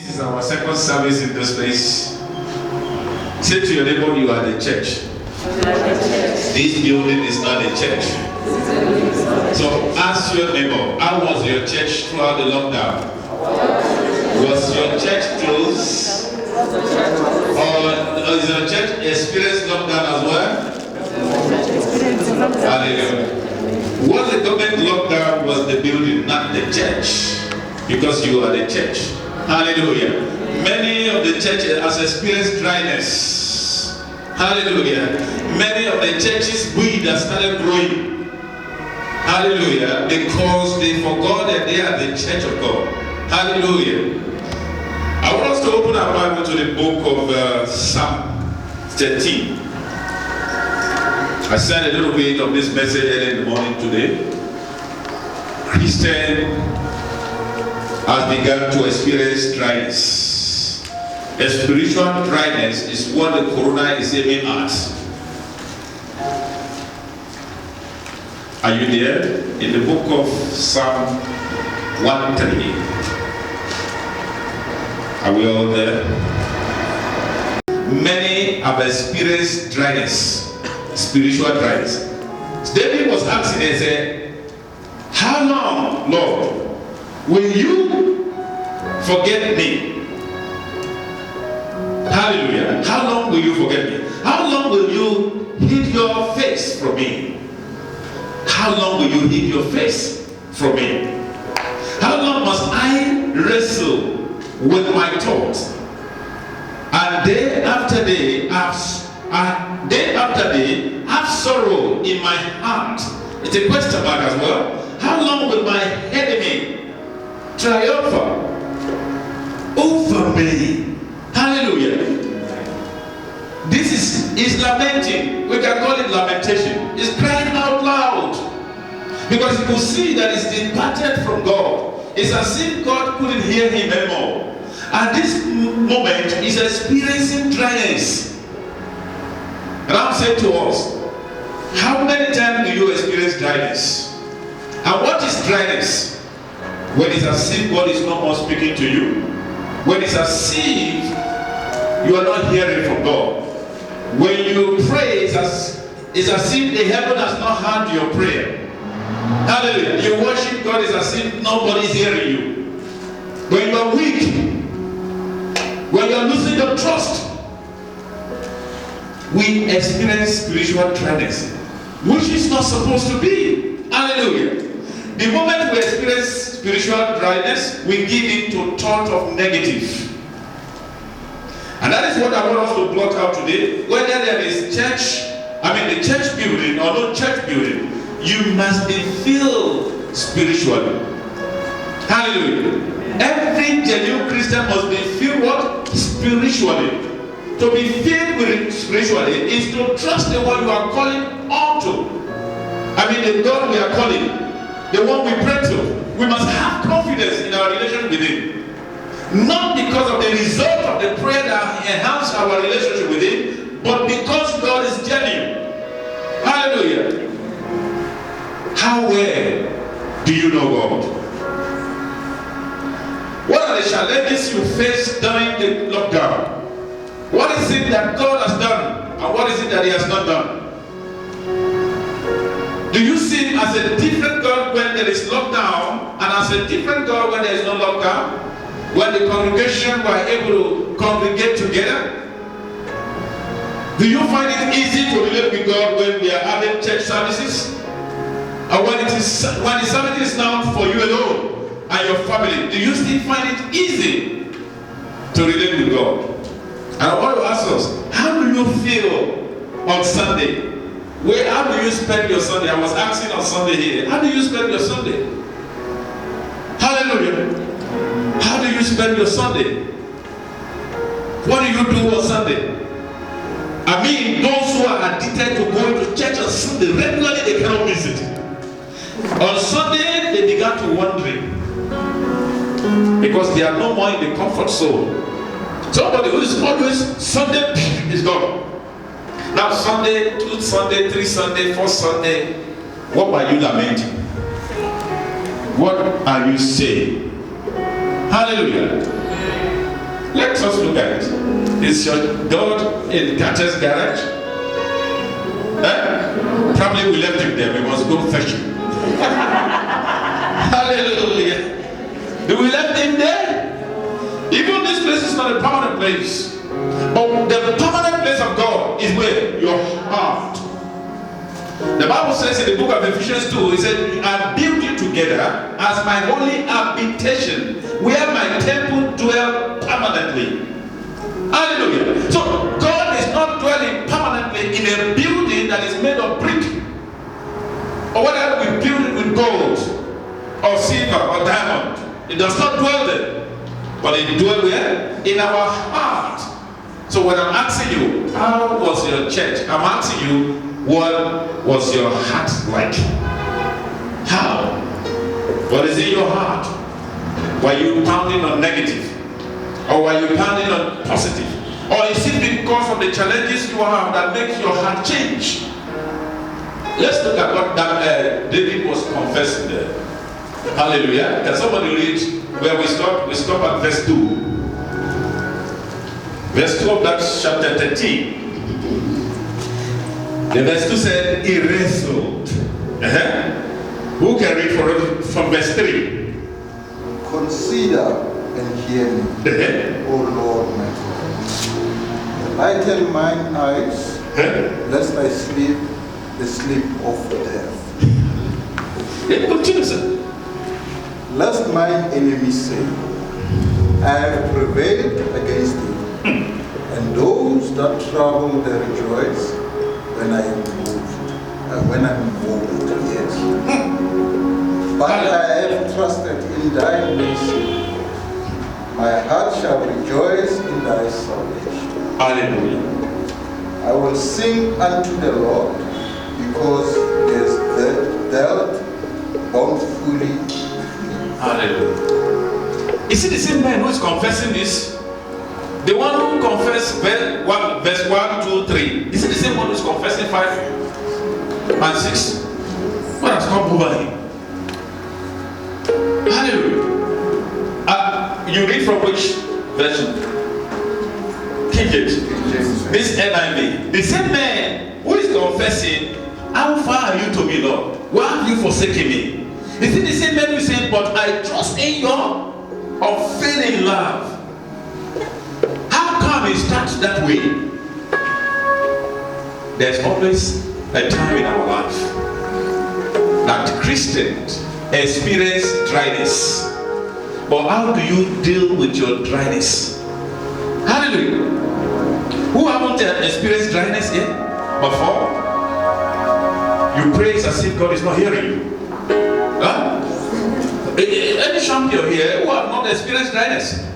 This is our second service in this place. Say to your neighbor, you are the church. This building is not a church. So ask your neighbor, how was your church throughout the lockdown? Was your church closed? Or is your church experienced lockdown as well? Hallelujah. What the government lockdown was the building, not the church. Because you are the church. Hallelujah. Many of the churches has experienced dryness. Hallelujah. Many of the churches weed has started growing. Hallelujah. Because they forgot that they are the church of God. Hallelujah. I want us to open our Bible to the book of Psalm 13. I said a little bit of this message early in the morning today. Christian has begun to experience dryness. A spiritual dryness is what the corona is aiming at. Are you there? In the book of Psalm 1:3. Are we all there? Many have experienced dryness. Spiritual dryness. David was asking, he said, how long, Lord, will you forget me? Hallelujah. How long will you forget me? How long will you hide your face from me? How long will you hide your face from me? How long must I wrestle with my thoughts? And day after day, have sorrow in my heart. It's a question mark as well. How long will my enemy triumph over me? Hallelujah. This is lamenting. We can call it lamentation. It's crying out loud. Because you could see that it's departed from God. It's as if God couldn't hear him anymore. At this moment, he's experiencing dryness. And I'm saying to us, how many times do you experience dryness? And what is dryness? When it's as if God is no more speaking to you. When it's as if you are not hearing from God. When you pray, it's as if the heaven has not heard your prayer. Hallelujah. You worship God, it's as if nobody is hearing you. When you are weak, when you are losing your trust, we experience spiritual dryness, which is not supposed to be. Hallelujah. The moment we experience spiritual dryness, we give in to thought of negative. And that is what I want us to block out today. Whether there is the church building or no church building, you must be filled spiritually. Hallelujah. Every genuine Christian must be filled what? Spiritually. To be filled with spiritually is to trust the one you are calling onto. The God we are calling, the one we pray to. We must have confidence in our relationship with him. Not because of the result of the prayer that enhances our relationship with him, but because God is genuine. Hallelujah. How well do you know God? What are the challenges you face during the lockdown? What is it that God has done? And what is it that he has not done? Do you see him as a different God when there is lockdown and as a different God when there is no lockdown? When the congregation were able to congregate together? Do you find it easy to relate with God when we are having church services? And when the service is now for you alone and your family, do you still find it easy to relate with God? And I want to ask us, how do you feel on Sunday? How do you spend your Sunday? I was asking on Sunday here, how do you spend your Sunday? Hallelujah. How do you spend your Sunday? What do you do on Sunday? Those who are addicted to going to church on Sunday, regularly they cannot miss it. On Sunday, they began to wondering because they are no more in the comfort zone. Somebody who is always Sunday is gone. Now Sunday, 2 Sunday, 3 Sunday, 4 Sunday, what are you lamenting? What are you saying? Hallelujah. Let us look at it. Is your God in Carter's garage? Probably we left him there. We must go fetch him. Hallelujah. Do we left him there? Even this place is not a permanent place. But the permanent place of God is where? Your heart. The Bible says in the book of Ephesians 2, it said, I build you together as my holy habitation, where my temple dwell permanently. Hallelujah. So God is not dwelling permanently in a building that is made of brick. Or whether we build it with gold or silver or diamond. It does not dwell there. But it dwells where? In our heart. So when I'm asking you, how was your church? I'm asking you, what was your heart like? How? What is in your heart? Were you pounding on negative? Or were you pounding on positive? Or is it because of the challenges you have that makes your heart change? Let's look at what David was confessing there. Hallelujah. Can somebody read where we stop? We stop at verse 2. Verse 2 of that chapter 13. The verse 2 said, he wrestled. Who can read from verse 3? Consider and hear me, O Lord my God. Lighten mine eyes, lest I sleep the sleep of death. Continue, sir. Lest mine enemies say, I have prevailed against thee. And those that travel they rejoice when I am moved. When I'm moved, yes. But I have trusted in thy mercy. My heart shall rejoice in thy salvation. Hallelujah. I will sing unto the Lord, because he has dealt bountifully. Hallelujah. Is it the same man who is confessing this? The one who confessed verse 1, 2, 3. Is it the same one who is confessing 5 and 6? What has come over him? Hallelujah. You read from which version? King James. This NIV. The same man who is confessing, how far are you to me, Lord? Why have you forsaken me? Is it the same man who is saying, but I trust in your unfailing love? How come it starts that way? There's always a time in our life that Christians experience dryness. But how do you deal with your dryness? Hallelujah. Who haven't experienced dryness yet? Before? You pray as if God is not hearing you. Huh? Any champion here who have not experienced dryness?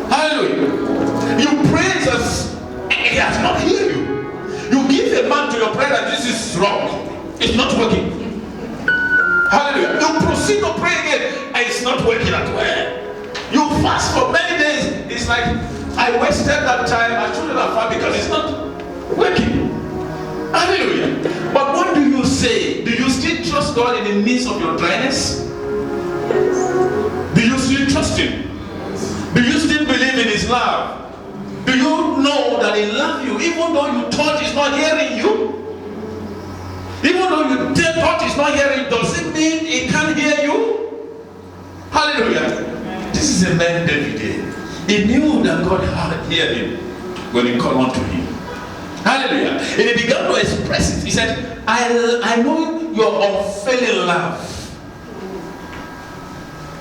Hallelujah. You pray as he has not heard you. You give a man to your prayer that this is wrong. It's not working. Hallelujah. You proceed to pray again and it's not working at all. You fast for many days. It's like, I wasted that time. I shouldn't have fast because it's not working. Hallelujah. But what do you say? Do you still trust God in the midst of your dryness? Do you still trust Him? Do you still believe in His love? Do you know that He loves you even though you thought He's not hearing you? Even though you thought He's not hearing, does it mean He can't hear you? Hallelujah. This is a man David. He knew that God had heard him when he called unto Him. Hallelujah. And he began to express it. He said, I know your unfailing love.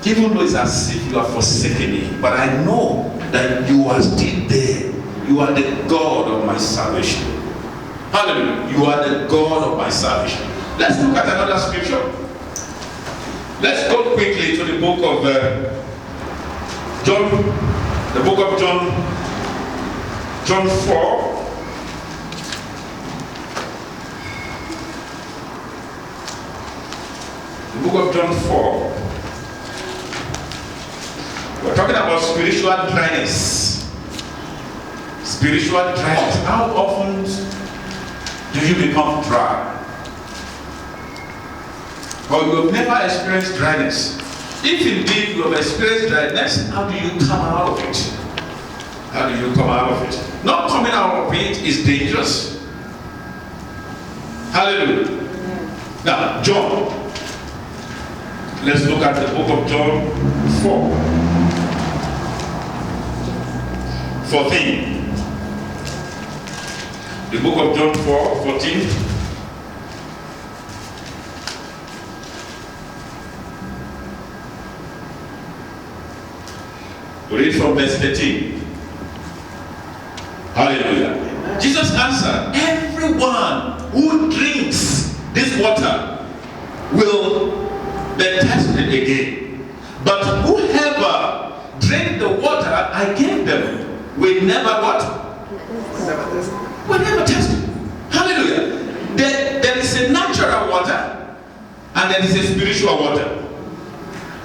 Even though it's as if you are forsaken me, but I know that you are still there. You are the God of my salvation. Hallelujah. You are the God of my salvation. Let's look at another scripture. Let's go quickly to the book of John. The book of John. John 4. The book of John 4. We're talking about spiritual dryness. Spiritual dryness. How often do you become dry? But you have never experienced dryness. If indeed you have experienced dryness, how do you come out of it? How do you come out of it? Not coming out of it is dangerous. Hallelujah. Now, John. Let's look at the book of John 14. The book of John 4:14. Read from verse 13. Hallelujah. Jesus answered, everyone who drinks this water will be thirsty again. But whoever drink the water I gave them will never what? Will never thirst. Hallelujah. There is a natural water and there is a spiritual water.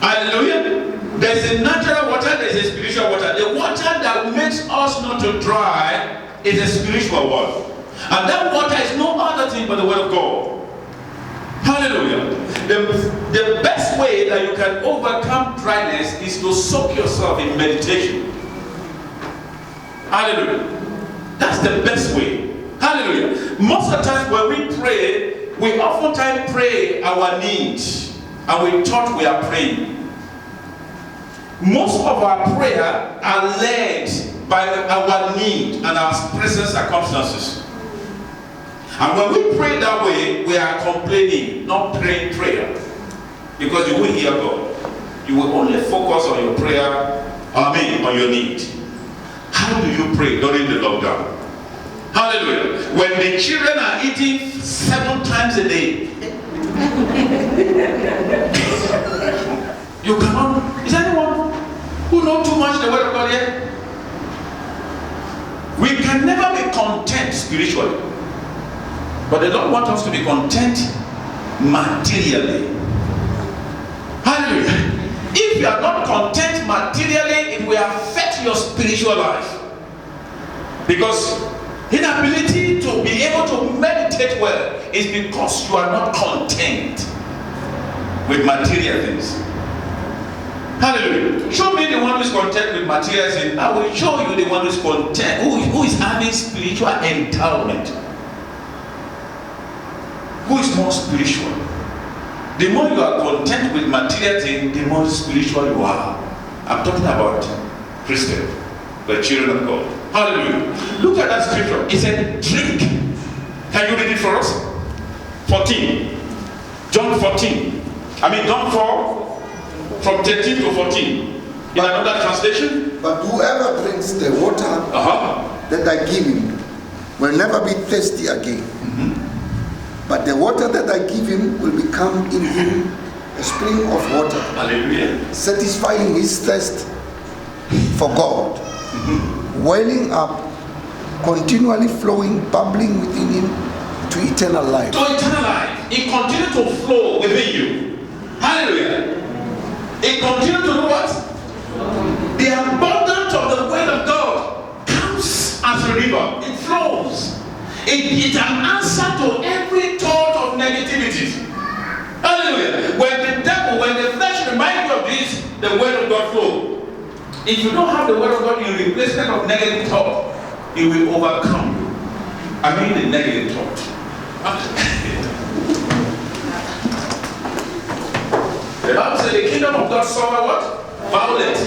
Hallelujah. There is a natural water, there is a spiritual water. The water that makes us not to dry is a spiritual one. And that water is no other thing but the word of God. Hallelujah. The best way that you can overcome dryness is to soak yourself in meditation. Hallelujah. That's the best way. Hallelujah. Most of the time when we pray, we oftentimes pray our needs and we thought we are praying. Most of our prayer are led by our need and our present circumstances. And when we pray that way, we are complaining, not praying prayer. Because you will hear God. You will only focus on your prayer, on your need. How do you pray during the lockdown? Hallelujah. When the children are eating 7 times a day, you cannot. Is anyone who knows too much the word of God here? We can never be content spiritually. But they don't want us to be content materially. Hallelujah. If you are not content materially, it will affect your spiritual life. Because inability to be able to meditate well is because you are not content with material things. Hallelujah. Show me the one who is content with material things. I will show you the one who is content, who is having spiritual endowment. Who is more spiritual? The more you are content with material things, the more spiritual you are. I'm talking about Christians, the children of God. Hallelujah. Look at that scripture. It said, drink. Can you read it for us? 14. John 14. John 4, from 13 to 14. In another translation. But whoever drinks the water that I give him will never be thirsty again. But the water that I give him will become in him a spring of water. Hallelujah. Satisfying his thirst for God. Welling up, continually flowing, bubbling within him to eternal life. To eternal life. It continues to flow within you. Hallelujah. It continues to do what? The abundance of the word of God comes as a river. It flows. It's an answer to every thought of negativity. Hallelujah. When the flesh reminds you of this, the word of God flows. If you don't have the word of God in replacement of negative thought, it will overcome you. The negative thought. The Bible says the kingdom of God suffer what? Violence.